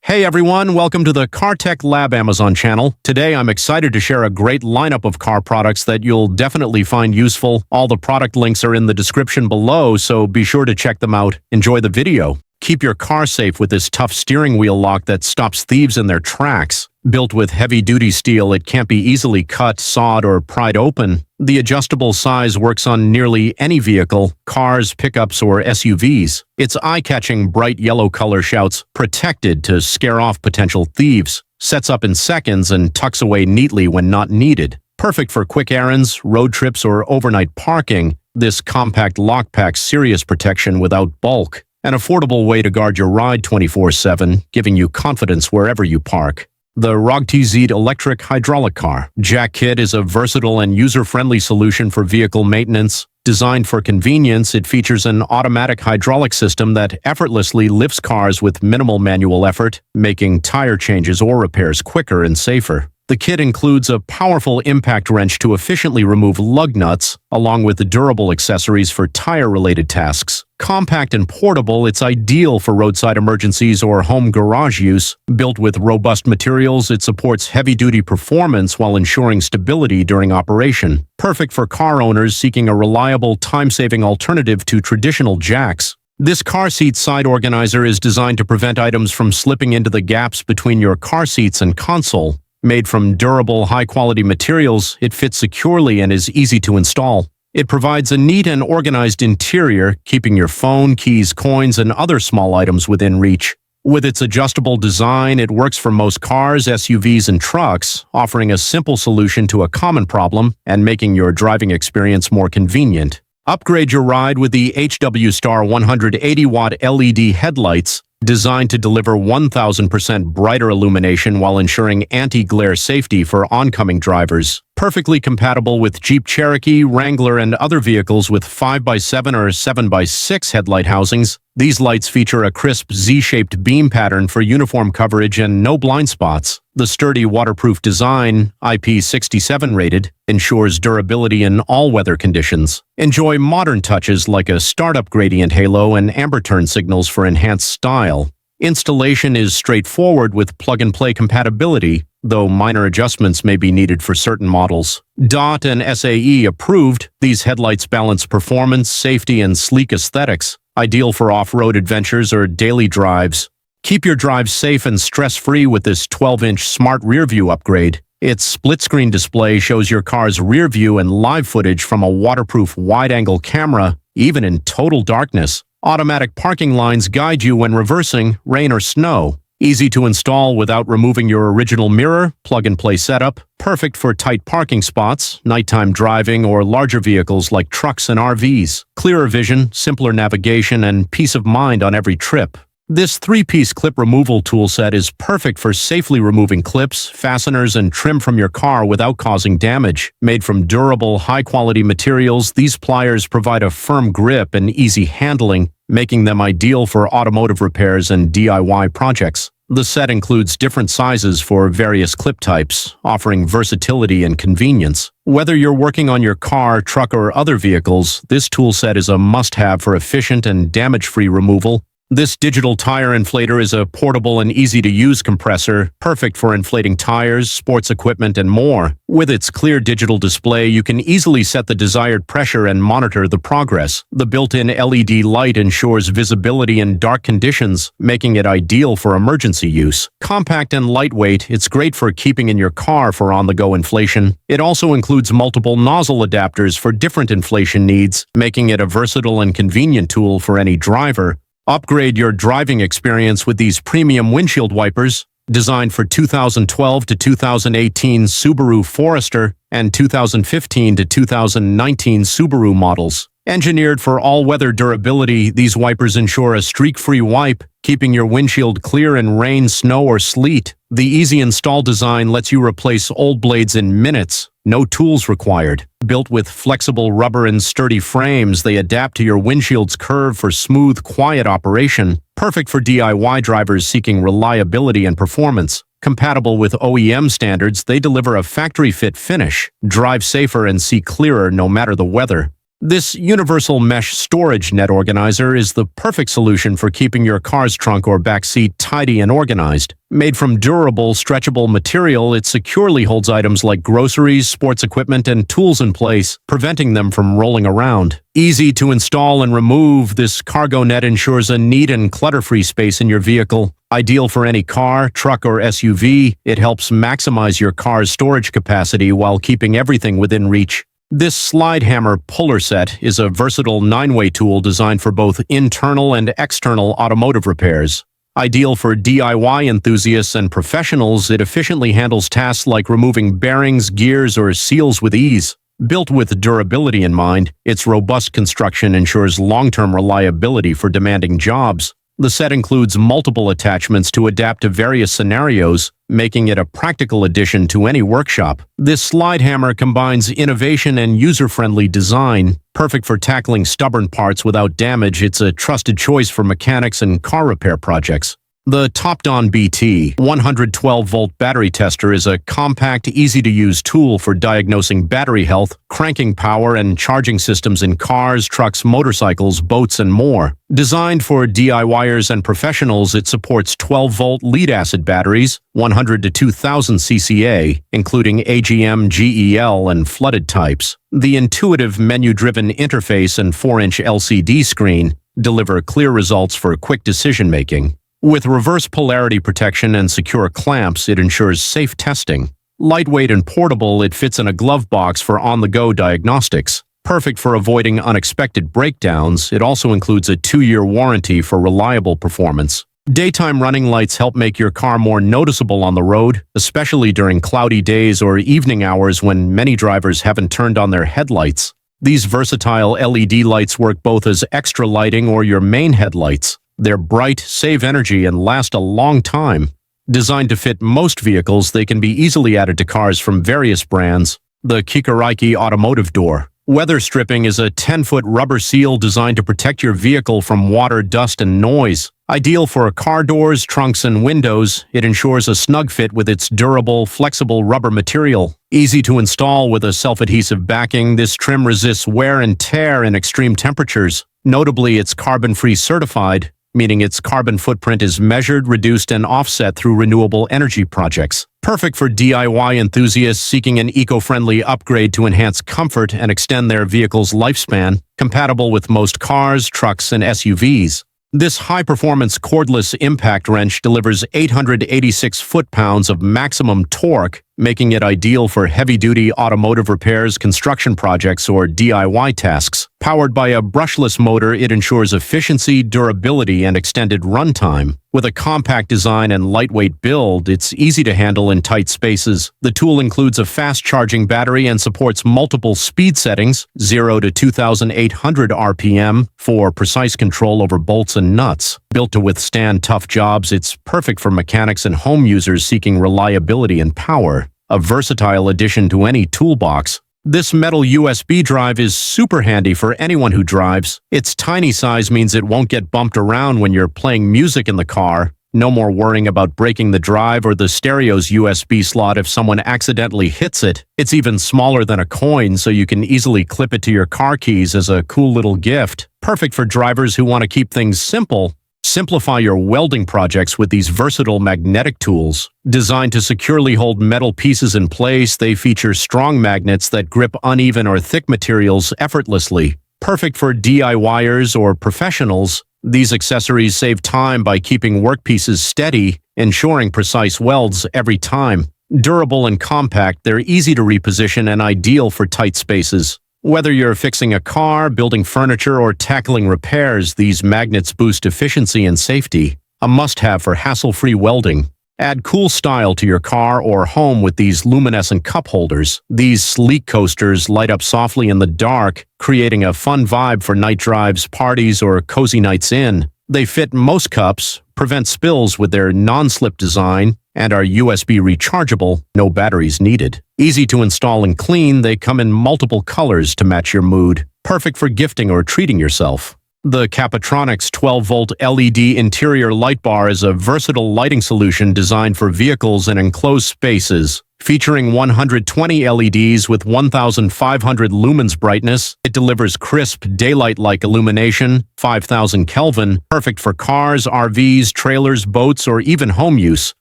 Hey everyone, welcome to the CarTech Lab Amazon channel. Today I'm excited to share a great lineup of car products that you'll definitely find useful. All the product links are in the description below, so be sure to check them out. Enjoy the video. Keep your car safe with this tough steering wheel lock that stops thieves in their tracks. Built with heavy-duty steel, it can't be easily cut, sawed, or pried open. The adjustable size works on nearly any vehicle, cars, pickups, or SUVs. Its eye-catching bright yellow color shouts, "Protected," to scare off potential thieves. Sets up in seconds and tucks away neatly when not needed. Perfect for quick errands, road trips, or overnight parking, this compact lock packs serious protection without bulk. An affordable way to guard your ride 24/7, giving you confidence wherever you park. The RogTZ electric hydraulic car jack kit is a versatile and user-friendly solution for vehicle maintenance. Designed for convenience, it features an automatic hydraulic system that effortlessly lifts cars with minimal manual effort, making tire changes or repairs quicker and safer. The kit includes a powerful impact wrench to efficiently remove lug nuts, along with the durable accessories for tire-related tasks. Compact and portable, it's ideal for roadside emergencies or home garage use. Built with robust materials, it supports heavy-duty performance while ensuring stability during operation. Perfect for car owners seeking a reliable, time-saving alternative to traditional jacks. This car seat side organizer is designed to prevent items from slipping into the gaps between your car seats and console. Made from durable, high-quality materials, it fits securely and is easy to install. It provides a neat and organized interior, keeping your phone, keys, coins, and other small items within reach. With its adjustable design, it works for most cars, SUVs, and trucks, offering a simple solution to a common problem and making your driving experience more convenient. Upgrade your ride with the HW Star 180-watt LED headlights, designed to deliver 1,000% brighter illumination while ensuring anti-glare safety for oncoming drivers. Perfectly compatible with Jeep Cherokee, Wrangler, and other vehicles with 5x7 or 7x6 headlight housings, these lights feature a crisp Z-shaped beam pattern for uniform coverage and no blind spots. The sturdy waterproof design, IP67 rated, ensures durability in all weather conditions. Enjoy modern touches like a startup gradient halo and amber turn signals for enhanced style. Installation is straightforward with plug-and-play compatibility, though minor adjustments may be needed for certain models. DOT and SAE approved, these headlights balance performance, safety, and sleek aesthetics, ideal for off-road adventures or daily drives. Keep your drives safe and stress-free with this 12-inch smart rear-view upgrade. Its split-screen display shows your car's rear view and live footage from a waterproof wide-angle camera, even in total darkness. Automatic parking lines guide you when reversing, rain or snow. Easy to install without removing your original mirror, plug-and-play setup. Perfect for tight parking spots, nighttime driving, or larger vehicles like trucks and RVs. Clearer vision, simpler navigation, and peace of mind on every trip. This 3-piece clip removal toolset is perfect for safely removing clips, fasteners, and trim from your car without causing damage. Made from durable, high-quality materials, these pliers provide a firm grip and easy handling, making them ideal for automotive repairs and DIY projects. The set includes different sizes for various clip types, offering versatility and convenience. Whether you're working on your car, truck, or other vehicles, this toolset is a must-have for efficient and damage-free removal. This digital tire inflator is a portable and easy-to-use compressor, perfect for inflating tires, sports equipment, and more. With its clear digital display, you can easily set the desired pressure and monitor the progress. The built-in LED light ensures visibility in dark conditions, making it ideal for emergency use. Compact and lightweight, it's great for keeping in your car for on-the-go inflation. It also includes multiple nozzle adapters for different inflation needs, making it a versatile and convenient tool for any driver. Upgrade your driving experience with these premium windshield wipers, designed for 2012 to 2018 Subaru Forester and 2015 to 2019 Subaru models. Engineered for all-weather durability, these wipers ensure a streak-free wipe, keeping your windshield clear in rain, snow, or sleet. The easy install design lets you replace old blades in minutes, no tools required. Built with flexible rubber and sturdy frames, they adapt to your windshield's curve for smooth, quiet operation. Perfect for DIY drivers seeking reliability and performance. Compatible with OEM standards, they deliver a factory-fit finish. Drive safer and see clearer no matter the weather. This universal mesh storage net organizer is the perfect solution for keeping your car's trunk or back seat tidy and organized. Made from durable, stretchable material, it securely holds items like groceries, sports equipment, and tools in place, preventing them from rolling around. Easy to install and remove, this cargo net ensures a neat and clutter-free space in your vehicle. Ideal for any car, truck, or SUV, it helps maximize your car's storage capacity while keeping everything within reach. This slide hammer puller set is a versatile 9-way tool designed for both internal and external automotive repairs. Ideal for DIY enthusiasts and professionals, it efficiently handles tasks like removing bearings, gears, or seals with ease. Built with durability in mind, its robust construction ensures long-term reliability for demanding jobs. The set includes multiple attachments to adapt to various scenarios, making it a practical addition to any workshop. This slide hammer combines innovation and user-friendly design. Perfect for tackling stubborn parts without damage, it's a trusted choice for mechanics and car repair projects. The Topdon BT 112-volt battery tester is a compact, easy-to-use tool for diagnosing battery health, cranking power, and charging systems in cars, trucks, motorcycles, boats, and more. Designed for DIYers and professionals, it supports 12-volt lead-acid batteries, 100 to 2000 CCA, including AGM, GEL, and flooded types. The intuitive menu-driven interface and 4-inch LCD screen deliver clear results for quick decision-making. With reverse polarity protection and secure clamps, it ensures safe testing. Lightweight and portable, it fits in a glove box for on-the-go diagnostics. Perfect for avoiding unexpected breakdowns, it also includes a 2-year warranty for reliable performance. Daytime running lights help make your car more noticeable on the road, especially during cloudy days or evening hours when many drivers haven't turned on their headlights. These versatile LED lights work both as extra lighting or your main headlights. They're bright, save energy, and last a long time. Designed to fit most vehicles, they can be easily added to cars from various brands. The Kikaraiki Automotive Door. Weather stripping is a 10-foot rubber seal designed to protect your vehicle from water, dust, and noise. Ideal for car doors, trunks, and windows, it ensures a snug fit with its durable, flexible rubber material. Easy to install with a self-adhesive backing, this trim resists wear and tear in extreme temperatures. Notably, it's carbon-free certified, meaning its carbon footprint is measured, reduced, and offset through renewable energy projects. Perfect for DIY enthusiasts seeking an eco-friendly upgrade to enhance comfort and extend their vehicle's lifespan, compatible with most cars, trucks, and SUVs. This high-performance cordless impact wrench delivers 886 foot-pounds of maximum torque, making it ideal for heavy-duty automotive repairs, construction projects, or DIY tasks. Powered by a brushless motor, it ensures efficiency, durability, and extended runtime. With a compact design and lightweight build, it's easy to handle in tight spaces. The tool includes a fast-charging battery and supports multiple speed settings, 0 to 2,800 RPM, for precise control over bolts and nuts. Built to withstand tough jobs, it's perfect for mechanics and home users seeking reliability and power. A versatile addition to any toolbox. This metal USB drive is super handy for anyone who drives. Its tiny size means it won't get bumped around when you're playing music in the car. No more worrying about breaking the drive or the stereo's USB slot if someone accidentally hits it. It's even smaller than a coin, so you can easily clip it to your car keys as a cool little gift. Perfect for drivers who want to keep things simple. Simplify your welding projects with these versatile magnetic tools. Designed to securely hold metal pieces in place, they feature strong magnets that grip uneven or thick materials effortlessly. Perfect for DIYers or professionals, these accessories save time by keeping workpieces steady, ensuring precise welds every time. Durable and compact, they're easy to reposition and ideal for tight spaces. Whether you're fixing a car, building furniture, or tackling repairs, these magnets boost efficiency and safety. A must-have for hassle-free welding. Add cool style to your car or home with these luminescent cup holders. These sleek coasters light up softly in the dark, creating a fun vibe for night drives, parties, or cozy nights in. They fit most cups, prevent spills with their non-slip design, and are USB rechargeable, no batteries needed. Easy to install and clean, they come in multiple colors to match your mood. Perfect for gifting or treating yourself. The Capatronics 12-volt LED interior light bar is a versatile lighting solution designed for vehicles and enclosed spaces. Featuring 120 LEDs with 1,500 lumens brightness, it delivers crisp, daylight-like illumination, 5,000 Kelvin, perfect for cars, RVs, trailers, boats, or even home use.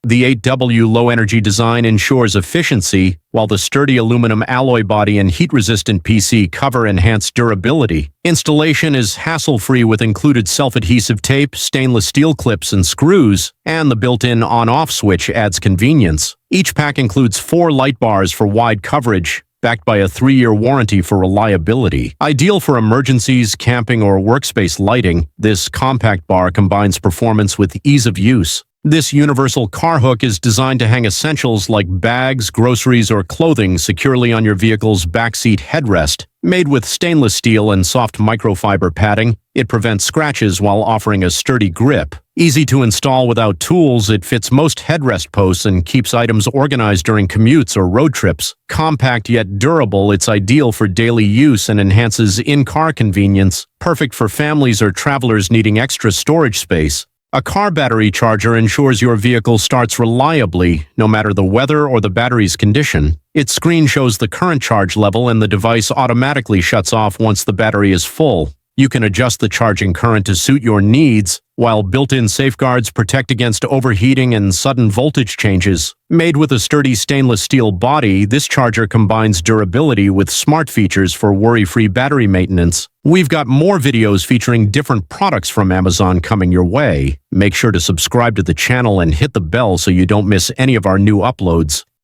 The 8W low-energy design ensures efficiency, while the sturdy aluminum alloy body and heat-resistant PC cover enhance durability. Installation is hassle-free with included self-adhesive tape, stainless steel clips and screws, and the built-in on-off switch adds convenience. Each pack includes 4 light bars for wide coverage, backed by a 3-year warranty for reliability. Ideal for emergencies, camping, or workspace lighting, this compact bar combines performance with ease of use. This universal car hook is designed to hang essentials like bags, groceries, or clothing securely on your vehicle's backseat headrest. Made with stainless steel and soft microfiber padding, it prevents scratches while offering a sturdy grip. Easy to install without tools, it fits most headrest posts and keeps items organized during commutes or road trips. Compact yet durable, it's ideal for daily use and enhances in-car convenience, perfect for families or travelers needing extra storage space. A car battery charger ensures your vehicle starts reliably, no matter the weather or the battery's condition. Its screen shows the current charge level and the device automatically shuts off once the battery is full. You can adjust the charging current to suit your needs, while built-in safeguards protect against overheating and sudden voltage changes. Made with a sturdy stainless steel body, this charger combines durability with smart features for worry-free battery maintenance. We've got more videos featuring different products from Amazon coming your way. Make sure to subscribe to the channel and hit the bell so you don't miss any of our new uploads.